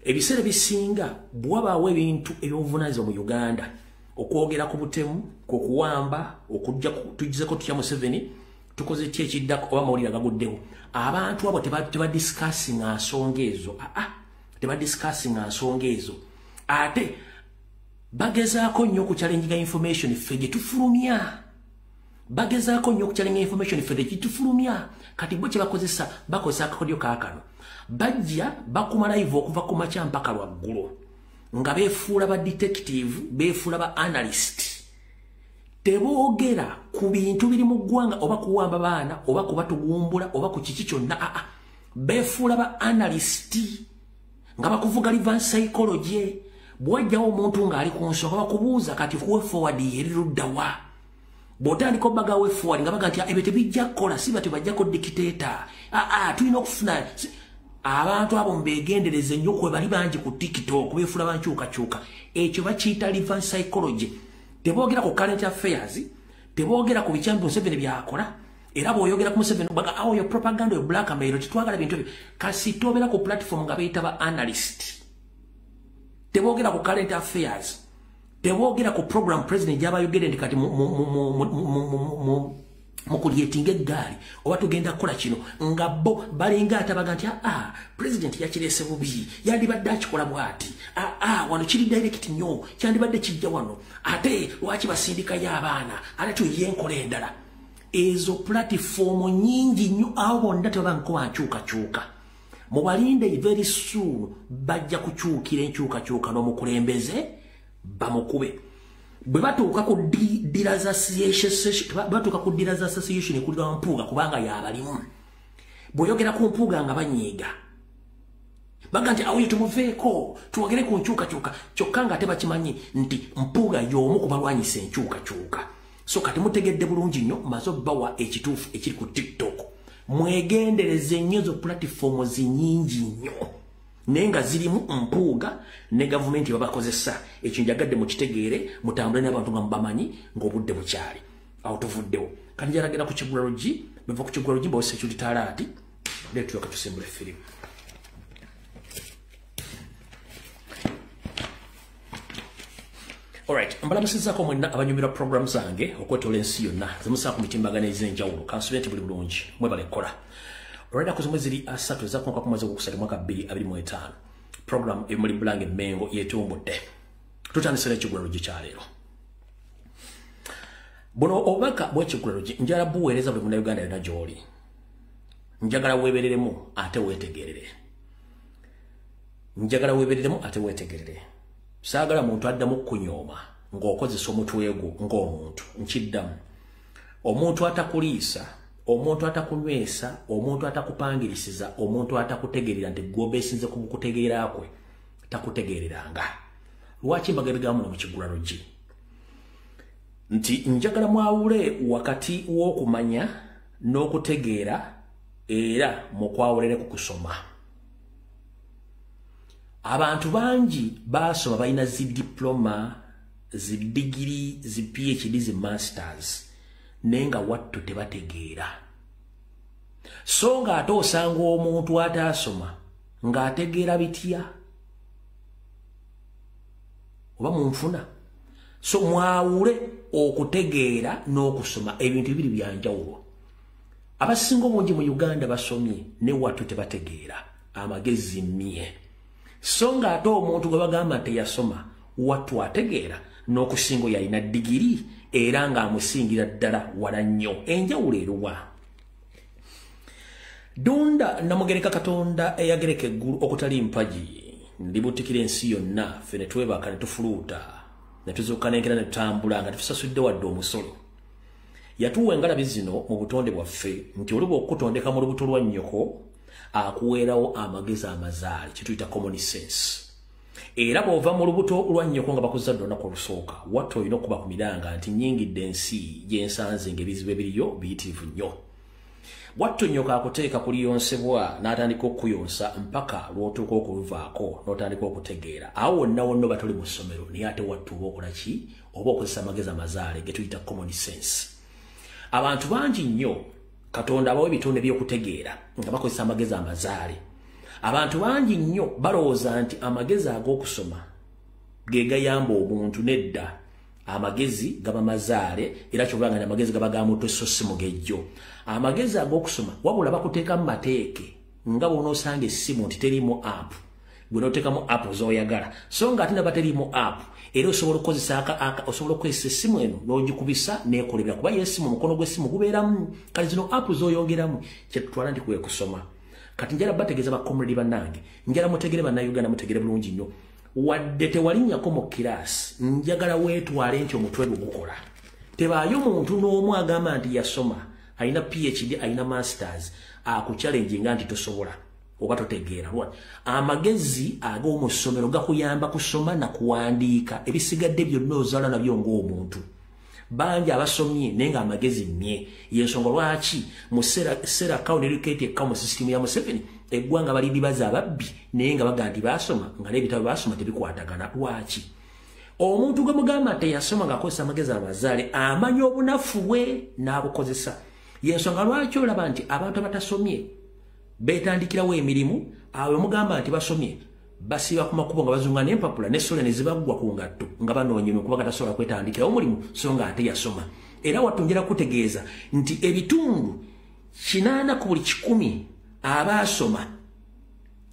ebiseera bisinga bwabaawo ebintu eby'obuvunaanyizibwa mu Uganda okwogera ku butemu kukuwamba okujja tujjizeko tutya Museveni tukoze ki ekiddako oba mawulire agaguddewo abantu abo tebadiscussinga nsonga ezo tebadiscussinga nsonga ezo ate bagezaako nnyo okuchallenginga information ffe gye tufulumya bagezaako nnyo okuchallenginga information ffe gye tufulumya kati bo kye bakozesa akakodyo kaakano bajja bakuma live okuva ku makya mpaka lwaggulu nga beefuula ba detective beefuula ba analyst teboogera ku bintu biri mu ggwanga oba kuwamba baana oba kubatugumbula oba ku kiki kyonna beefuula ba analyst nga bakuvuga live psychology bwajjawo omuntu ng'ali ku nsonga bakubuuza kati kuwe forward eri luddawa bw'otandika obbaga we forward nga baga nti ebyo tebijja kukola si bati bajjako dictator tulina okufuna abantu abo mbegendereze nnyo kwe bali bangi ku TikTok beefula bankyukakyuka ekyo bakiyita live psychology teboogera ku current affairs teboogera ku bikyambi Museveni byakola era bw'oyogera ku Museveni baga yo propaganda yo blackmail titwagala bintu ebyo kasi tobeera ku platform nga beeyita ba analyst teboogera ku current affairs teboogera ku program president gy'abayogere nti kati mu kulyetinga eggaali oba tugenda kukola kino nga bo balinga atabaga nti president yakireese bubi yandibadde akikola bw'ati wano kiri direct nnyo kyandibadde kijja wano ate lwaki basindikayo abaana ate tuyiye enkola endala ezo platform nyingi nnyo awo bonna tebabanko bankyukakyuka mubalinde very soon bajja kukyukira enkyukakyuka n'omukulembeze bamukube bwe batuuka ku Dealers Association ekulira Mpuuga kubanga yabalimu bw'oyogera ku Mpuuga nga banyiiga baga nti awo tumuveeko twogere ku nkyukakyuka kyokka nga tebakimanyi nti Mpuuga y'omu ku balwanyisa enkyukakyuka so kati mutegedde bulungi nnyo maze obbawa ekituufu ekiri ku TikTok mwegendereze nnyo zo platform zinyingi nnyo naye nga zirimu Mpuuga ne gavumenti babakozesa ekyo njagadde mukitegeere mutambule n'abantu nga mubamanyi ng'obudde bukyali awo tuvuddewo kati njalagera ku Kigulalogi bava ku Kigulalogi bawe security alert leero tuyoka tusimbula firimu alright mbalamusizzaako mwenna abanyumira program zange okwetoola ensi yonna zimusaa ku mitimbagano ez'enjawulo kansubire nti buli bulungi mwebale kukola olwedda ku zimwe ziri 3 ezakonka ku mwezi ogwokusatu mwaka 2025 program emuli Bulange Mengo yetumbudde tutandisira Ekigulalogi kyaleero buno obubaka bw'Ekigulalogi njala buweereza buli munnayuganda yonna gy'oli njagala weebereremu ate weetegerere saagala muntu addamu kunyooma ng'okozesa omutwe gwo ng'omuntu nkiddamu omuntu atakuliisa omuntu atakunywesa omuntu atakupangirisiza omuntu atakutegeerera nti gwobeesinze ku kutegeera kwe takutegeereranga lwaki mbaga ebigambo mu Kigulalogi nti njagala mwawule wakati w'okumanya n'okutegeera era mukwawulire ku kusoma abantu bangi basoma balina zi diploma zi degree zi PhD zi masters nenga wattu tebategeera so nga ate osanga omuntu ataasoma ng'ategeera bitya oba munfuna so mwawule okutegeera n'okusoma ebintu bibiri byanjawulo abasinga obungi mu Uganda basomye ne wattu tebategeera amagezi mmye so nga ate omuntu gwe bagamba teyasoma wattu ategeera n'okusinga yalina digiri era ng'amusingira ddala wala nnyo enjawulo eruwa Dunda Namugereka Katonda eyagereka eggulu okutali mpagi ndibutikira ensi yonna ffe ne twebaka ne tufuluuta ne tuzuuka n'enkera ne tutambula nga tusasudde wadde omusolo yatuwa engalabi zino mu butonde bwaffe nti oli bw'okutondeka mu lubuto lwa nnyoko akuweerawo amagezi amazaali kituyita common sense era bw'ova mu lubuto lwa nnyoko nga bakuzadde olunaku olusooka wattu olina okuba ku miranga nti nnyingidde ensi gyensanze ng'ebizibu ebiriyo biyitirivu nnyo wattu nnyoko akuteeka kuliyonsebwa n'atandika okuyonsa mpaka lw'otuuka okuluvaako n'otandika okutegeera awo wonna wonna oba toli mu ssomero naye ate wattu oba okola ki oba okozesa amagezi amazaale ge tuyita common sense abantu bangi nnyo Katonda abawo ebitonde by'okutegeera nga bakozesa amagezi amazaale abantu bangi nnyo balowooza nti amagezi ag'okusoma ge gayamba omuntu. Nedda, amagezi gaba mazaale era kyobanga amagezi gaba ga mutwe so si mugejjo. Amagezi ag'okusoma wabula bakuteeka mu mateeke nga bw'onoosanga essimu nti teriimu app, gwe n'oteekamu app z'oyagala, so nga ate naba teriimu app era osobola okukozesa essimu eno n'ogikubisa n'ekolebera kuba y'essimu omukono gw'essimu gubeeramu. Kale zino app z'oyongeramu kyetutwala nti kwe kusoma. Kati njala bategeeza bakomredi bannange, njala mutegere bannayuganda mutegere bulungi nnyo, wadde tewalinnyako mu kiraasi, njagala weetwale nti omutwe gugukola. Tebaayo muntu n'omu agamba nti yasoma, alina PhD, alina masters, akuchallenging nti tosobola oba totegeera. Amagezi ag'omu ssomero gakuyamba kusoma na kuwandiika, ebisigadde byonna ozaala nabyo ng'omuntu. Bangi abasomye naye nga amagezi mmye. Y'ensonga lwaki mu Sera County Educated Common System ya Museveni eggwanga balidibaza ababbi naye nga baga nti baasoma nga n'ebitabo baasoma tebikwatagana. Lwaki? Omuntu gwe mugamba teyasoma ng'akozesa amagezi amazaale amanya obunafu bwe n'abukozesa. Y'ensonga lwaki olaba nti abantu abatasomye beetandikirawo emirimu, awo mugamba nti basomye basiba ku makubo nga bazunga n'empapula n'essola ne zibaggwa ku ngatto nga banoonyemye kuba katasobola kwetandikirawo omulimu so nga ate yasoma. Era watunjira kutegeeza nti ebitundu 80 ku buli 100 abaasoma,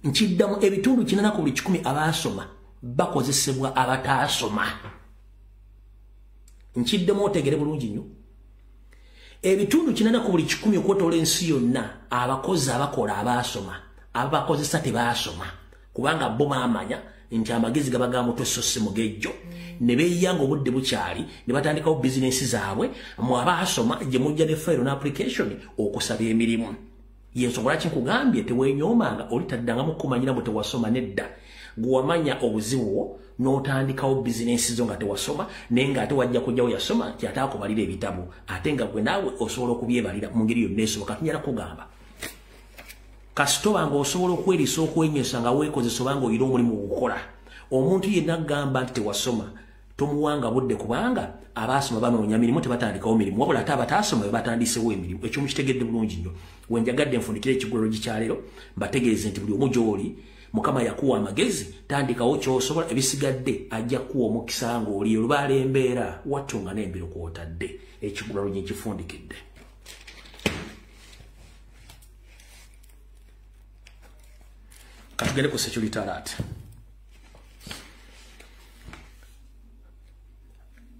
nkiddamu ebitundu 80 ku buli 100 abaasoma bakozesebwa abataasoma. Nkiddemu otegere bulungi nnyo. Ebitundu 80 ku buli 100 okwetola ensi yonna abakozi abakola abaasoma, abakozesa tebaasoma. Kubanga bo baamanya nti amagezi gaba ga mutwe so si mugejjo, ne beeyanga obudde bukyali ne batandikawo bizinensi zaabwe mu abaasoma gye mujja ne fayiro n'application okusaba emirimu. Y'ensonga lwaki nkugambye teweenyoomanga olitaddangamu kumanyira mu tewasoma. Nedda, gwamanya obuzibu n'otandikawo bizinensi zo nga tewasoma naye nga ate wajja kujjawo yasoma nti ate akubalira ebitabo ate nga gwe naawe osobola okubyebalira mu ngeri yonna esoboka. Tunyala kugamba kasitoba nga osobola okwerisa okwenyesa nga weekozesa oba nga oyina omulimu ogukola. Omuntu yenna agamba nti tewasoma tomuwanga budde kubanga abaasoma banoonya mirimu tebatandikawo mirimu wabula ate abataasoma be batandisewo emirimu. Ekyo mukitegedde bulungi nnyo. Wenjagadde nfundikira ekiguliro gikyaleero mbategeeze nti buli omu gy'oli Mukama yakuwa amagezi, tandikawo ky'osobola, ebisigadde ajja kuwa omukisa ng'oli olubaala embeera wattunga n'embiro kw'otadde. Ekiguliro gye nkifundikidde. Katugende ku security alert.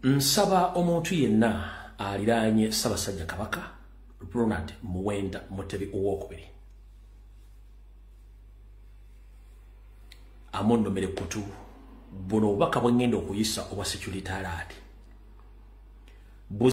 Nsaba omuntu yenna aliraanye Ssaabasajja Kabaka Ronald Muwenda Mutebi owookubiri amondomere kutu buno obubaka bwe ngenda okuyisa obwa security alert